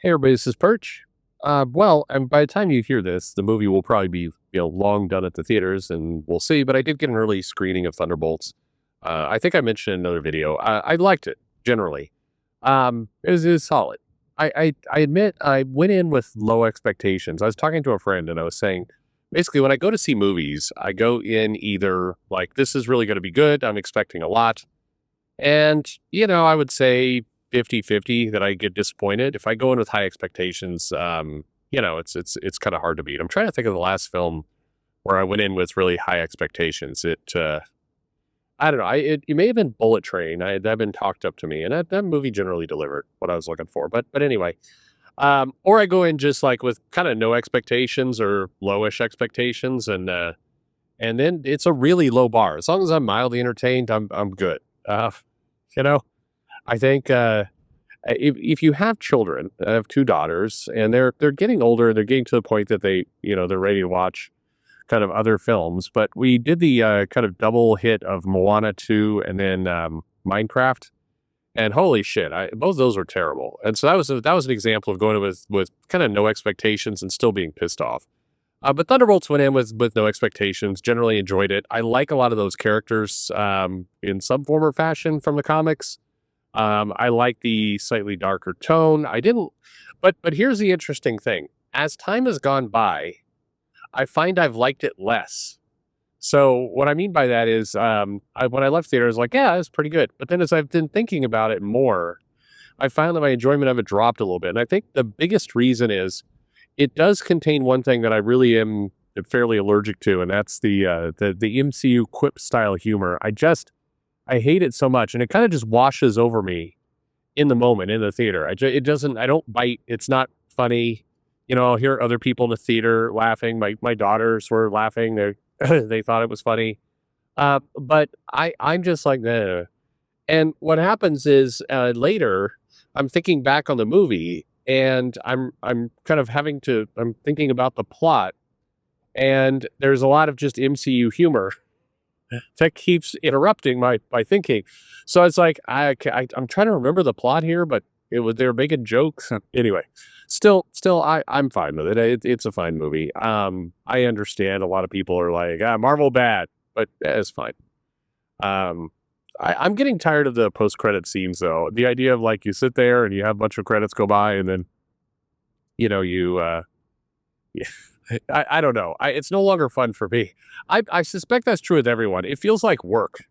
Hey everybody, this is Perch. And by the time you hear this, the movie will probably be long done at the theaters, and we'll see. But I did get an early screening of Thunderbolts. I think I mentioned in another video. I liked it generally. It was solid. I admit I went in with low expectations. I was talking to a friend, and I was saying basically when I go to see movies, I go in either like this is really going to be good. I'm expecting a lot, and, I would say 50-50 that I get disappointed. If I go in with high expectations, it's kind of hard to beat. I'm trying to think of the last film where I went in with really high expectations. I don't know. It may have been Bullet Train. That been talked up to me, and that movie generally delivered what I was looking for. But anyway, or I go in just like with kind of no expectations or lowish expectations, and then it's a really low bar. As long as I'm mildly entertained, I'm good. You know, I think if you have children, I have two daughters, and they're getting older. They're getting to the point that they're ready to watch kind of other films. But we did the kind of double hit of Moana 2 and then Minecraft, and holy shit, both of those were terrible. And so that was an example of going with kind of no expectations and still being pissed off. But Thunderbolts went in with no expectations. Generally enjoyed it. I like a lot of those characters in some form or fashion from the comics. I like the slightly darker tone. I didn't, but here's the interesting thing. As time has gone by, I find I've liked it less. So what I mean by that is, when I left theater, I was like, yeah, it's pretty good. But then as I've been thinking about it more, I found that my enjoyment of it dropped a little bit. And I think the biggest reason is it does contain one thing that I really am fairly allergic to, and that's the MCU quip style humor. I hate it so much, and it kind of just washes over me in the moment in the theater. It doesn't. I don't bite. It's not funny. I'll hear other people in the theater laughing. My daughters were laughing. They thought it was funny. But I'm just like, "Ugh." And what happens is later, I'm thinking back on the movie, and I'm kind of I'm thinking about the plot, and there's a lot of just MCU humor that keeps interrupting my thinking. So it's like I'm trying to remember the plot here, but they were making jokes anyway. Still, I'm fine with it. It's a fine movie. I understand a lot of people are like, Marvel bad, but it's fine. I'm getting tired of the post credit scenes though. The idea of like you sit there and you have a bunch of credits go by, and then you I don't know. It's no longer fun for me. I suspect that's true with everyone. It feels like work.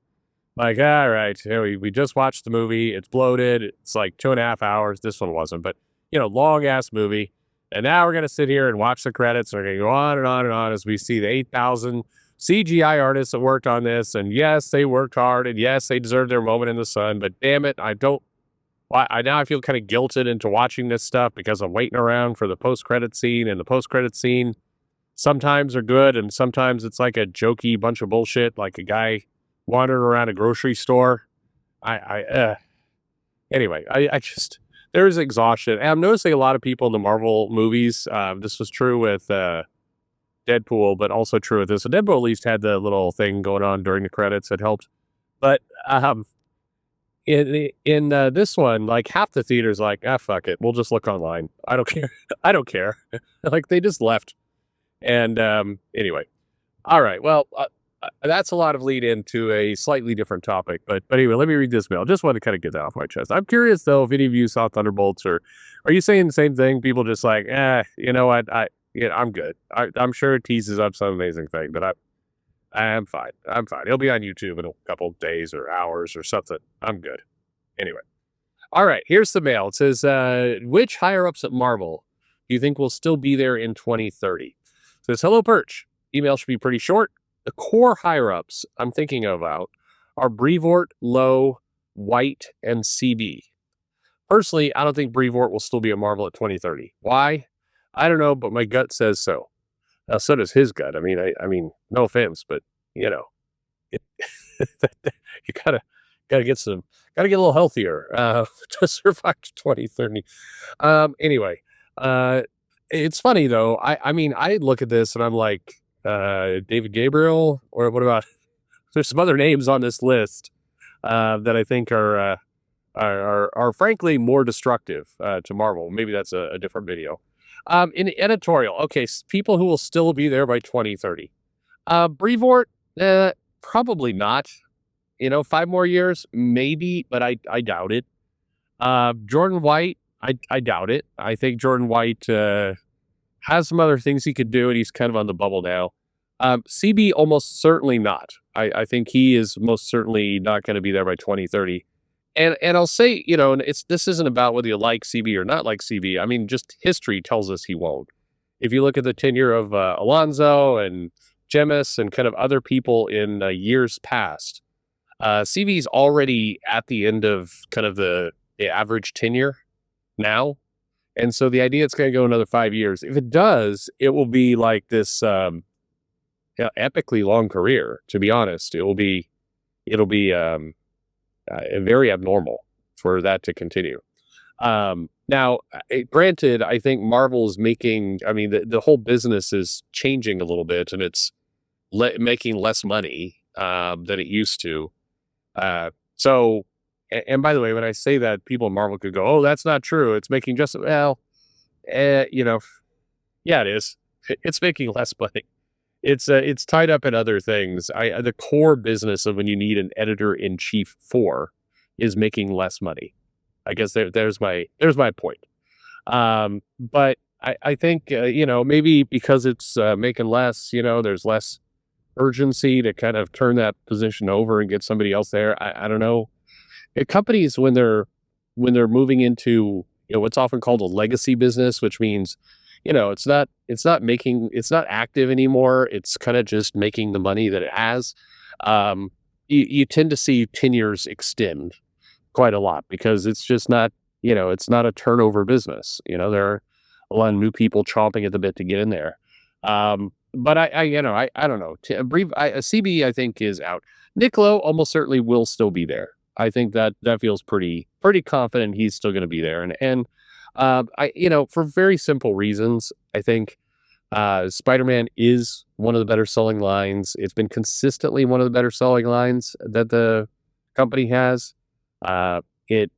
Like, all right, we just watched the movie. It's bloated. It's like 2.5 hours. This one wasn't, but long ass movie. And now we're gonna sit here and watch the credits. We're gonna go on and on and on as we see the 8,000 CGI artists that worked on this. And yes, they worked hard, and yes, they deserve their moment in the sun. But damn it, I don't. I feel kind of guilted into watching this stuff because I'm waiting around for the post credit scene, and the post credit scene sometimes are good, and sometimes it's like a jokey bunch of bullshit, like a guy wandering around a grocery store. Anyway, I just there's exhaustion, and I'm noticing a lot of people in the Marvel movies. This was true with Deadpool, but also true with this. So Deadpool at least had the little thing going on during the credits that helped, but in this one, like half the theater's like, fuck it, we'll just look online. I don't care. I don't care. Like they just left. And anyway, all right. Well, that's a lot of lead into a slightly different topic. But anyway, let me read this mail. Just want to kind of get that off my chest. I'm curious though if any of you saw Thunderbolts, or are you saying the same thing? People just like, you know what? I'm good. I'm sure it teases up some amazing thing, but I'm fine. I'm fine. It'll be on YouTube in a couple days or hours or something. I'm good. Anyway. All right. Here's the mail. It says, which higher ups at Marvel do you think will still be there in 2030? It says, hello, Perch. Email should be pretty short. The core higher ups I'm thinking about are Brevoort, Lowe, White, and CB. Personally, I don't think Brevoort will still be at Marvel at 2030. Why? I don't know, but my gut says so. So does his gut. I mean, no offense, but it, you gotta get a little healthier to survive to 2030. Anyway, it's funny though. I mean, I look at this and I'm like, David Gabriel, or what about? There's some other names on this list that I think are are frankly more destructive to Marvel. Maybe that's a different video. In editorial, okay, people who will still be there by 2030. Brevoort, probably not. 5 more years, maybe, but I doubt it. Jordan White, I doubt it. I think Jordan White has some other things he could do, and he's kind of on the bubble now. CB, almost certainly not. I think he is most certainly not going to be there by 2030. And I'll say, and this isn't about whether you like CB or not like CB. I mean, just history tells us he won't. If you look at the tenure of Alonzo and Jemis and kind of other people in years past, CB's already at the end of kind of the average tenure now. And so the idea it's going to go another 5 years. If it does, it will be like this epically long career. To be honest, it'll be very abnormal for that to continue. Now, granted, I think Marvel is making. I mean, the whole business is changing a little bit, and it's making less money than it used to. So, and by the way, when I say that, people in Marvel could go, "Oh, that's not true. It's making just well." Yeah, it is. It's making less money. It's tied up in other things. The core business of when you need an editor in chief for is making less money. I guess there's my point. But I think maybe because it's making less, there's less urgency to kind of turn that position over and get somebody else there. I don't know. Companies when they're moving into what's often called a legacy business, which means it's not active anymore. It's kind of just making the money that it has. You tend to see tenures extend quite a lot because it's just not it's not a turnover business. There are a lot of new people chomping at the bit to get in there. But I don't know. CB I think is out. Nick Lowe almost certainly will still be there. I think that feels pretty confident he's still going to be there. And for very simple reasons, I think Spider-Man is one of the better selling lines. It's been consistently one of the better selling lines that the company has. It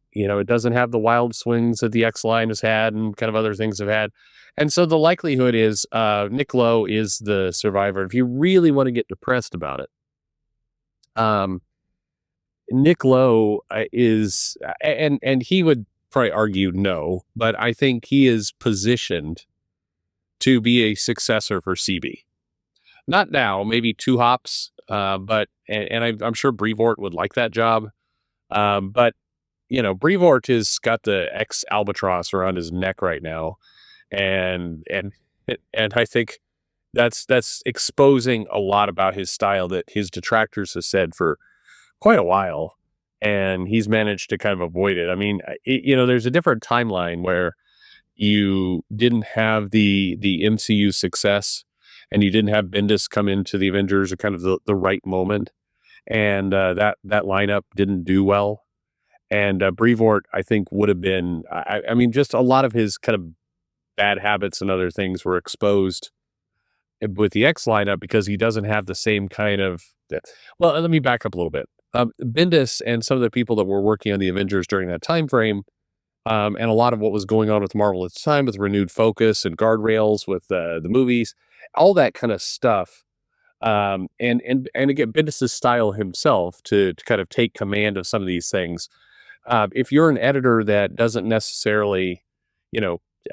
doesn't have the wild swings that the X line has had and kind of other things have had. And so the likelihood is Nick Lowe is the survivor. If you really want to get depressed about it, Nick Lowe is, and he would probably argue no, but I think he is positioned to be a successor for CB. Not now, maybe 2 hops, but I'm sure Brevoort would like that job. But Brevoort has got the X albatross around his neck right now, and I think that's exposing a lot about his style that his detractors have said for quite a while, and he's managed to kind of avoid it. I mean, there's a different timeline where you didn't have the MCU success, and you didn't have Bendis come into the Avengers at kind of the right moment, and that lineup didn't do well. And Brevoort, I think, would have been. I mean, just a lot of his kind of bad habits and other things were exposed with the X lineup because he doesn't have the same kind of. Well, let me back up a little bit. Bendis and some of the people that were working on the Avengers during that time frame, and a lot of what was going on with Marvel at the time, with renewed focus and guardrails with the movies, all that kind of stuff. And again, Bendis' style himself to kind of take command of some of these things. If you're an editor that doesn't necessarily,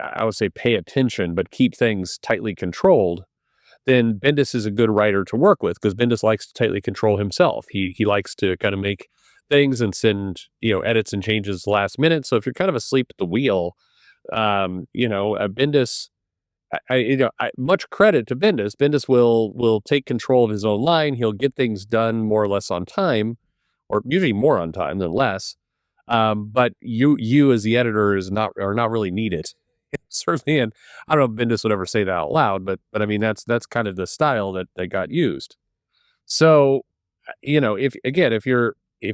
I would say pay attention, but keep things tightly controlled, then Bendis is a good writer to work with because Bendis likes to tightly control himself. He likes to kind of make things and send, edits and changes last minute. So if you're kind of asleep at the wheel, Bendis, much credit to Bendis. Bendis will take control of his own line. He'll get things done more or less on time, or usually more on time than less. But you as the editor are not really needed. Certainly, and I don't know if Bendis would ever say that out loud, but I mean that's kind of the style that got used. So, if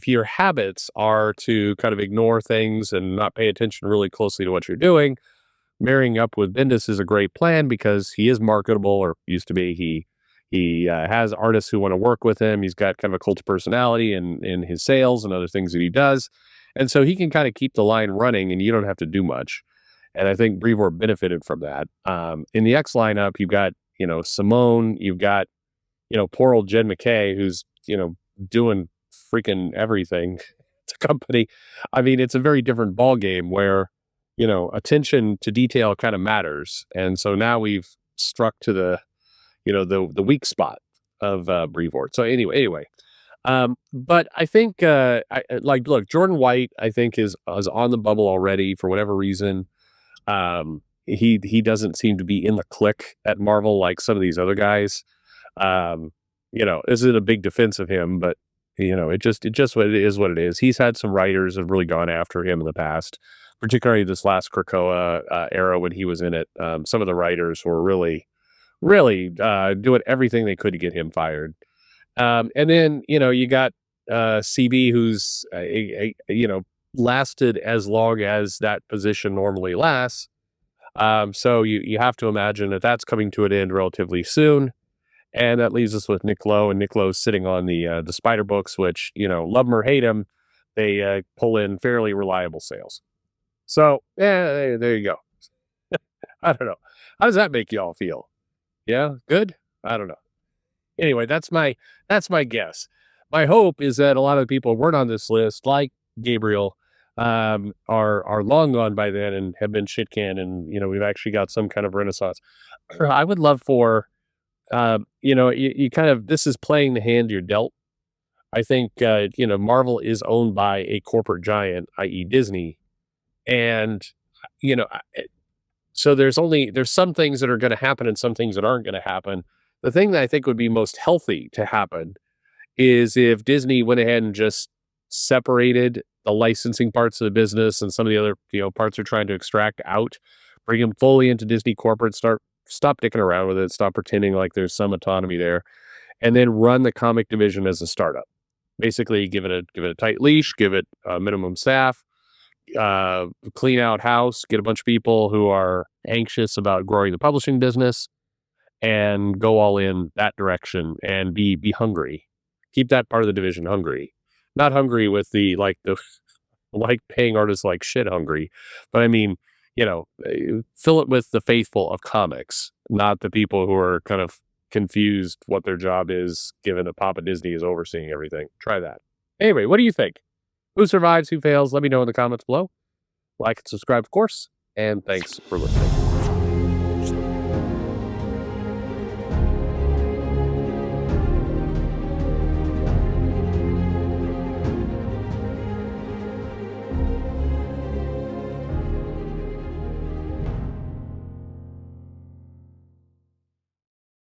your habits are to kind of ignore things and not pay attention really closely to what you're doing, marrying up with Bendis is a great plan because he is marketable, or used to be. He has artists who want to work with him. He's got kind of a cult of personality in his sales and other things that he does. And so he can kind of keep the line running and you don't have to do much. And I think Brevoort benefited from that. In the X lineup, you've got, Simone, you've got, poor old Jen McKay, who's, doing freaking everything to company. I mean, it's a very different ball game where, attention to detail kind of matters. And so now we've struck to the weak spot of Brevoort. So anyway, but I think look, Jordan White, I think is on the bubble already for whatever reason. He doesn't seem to be in the click at Marvel like some of these other guys. This isn't a big defense of him, but it just what it is what it is. He's had some writers have really gone after him in the past, particularly this last Krakoa era when he was in it. Some of the writers were really doing everything they could to get him fired. And then you got CB, who's lasted as long as that position normally lasts. So you have to imagine that that's coming to an end relatively soon. And that leaves us with Nick Lowe, and Nick Lowe's sitting on the Spider books, which, love them or hate them, they pull in fairly reliable sales. So, yeah, there you go. I don't know. How does that make y'all feel? Yeah, good? I don't know. Anyway, that's my guess. My hope is that a lot of the people who weren't on this list, like Gabriel, are long gone by then and have been shit canned, and we've actually got some kind of renaissance. I would love for you kind of, this is playing the hand you're dealt. I think Marvel is owned by a corporate giant, i.e. Disney, and you know so there's some things that are going to happen and some things that aren't going to happen. The thing that I think would be most healthy to happen is if Disney went ahead and just separated the licensing parts of the business and some of the other parts they're trying to extract out, bring them fully into Disney corporate, stop dicking around with it, stop pretending like there's some autonomy there, and then run the comic division as a startup. Basically, give it a tight leash, give it a minimum staff, clean out house, get a bunch of people who are anxious about growing the publishing business, and go all in that direction and be hungry. Keep that part of the division hungry, not hungry with the paying artists like shit hungry, but I mean, fill it with the faithful of comics, not the people who are kind of confused what their job is, given that Papa Disney is overseeing everything. Try that. Anyway, what do you think? Who survives? Who fails? Let me know in the comments below. Like and subscribe, of course. And thanks for listening.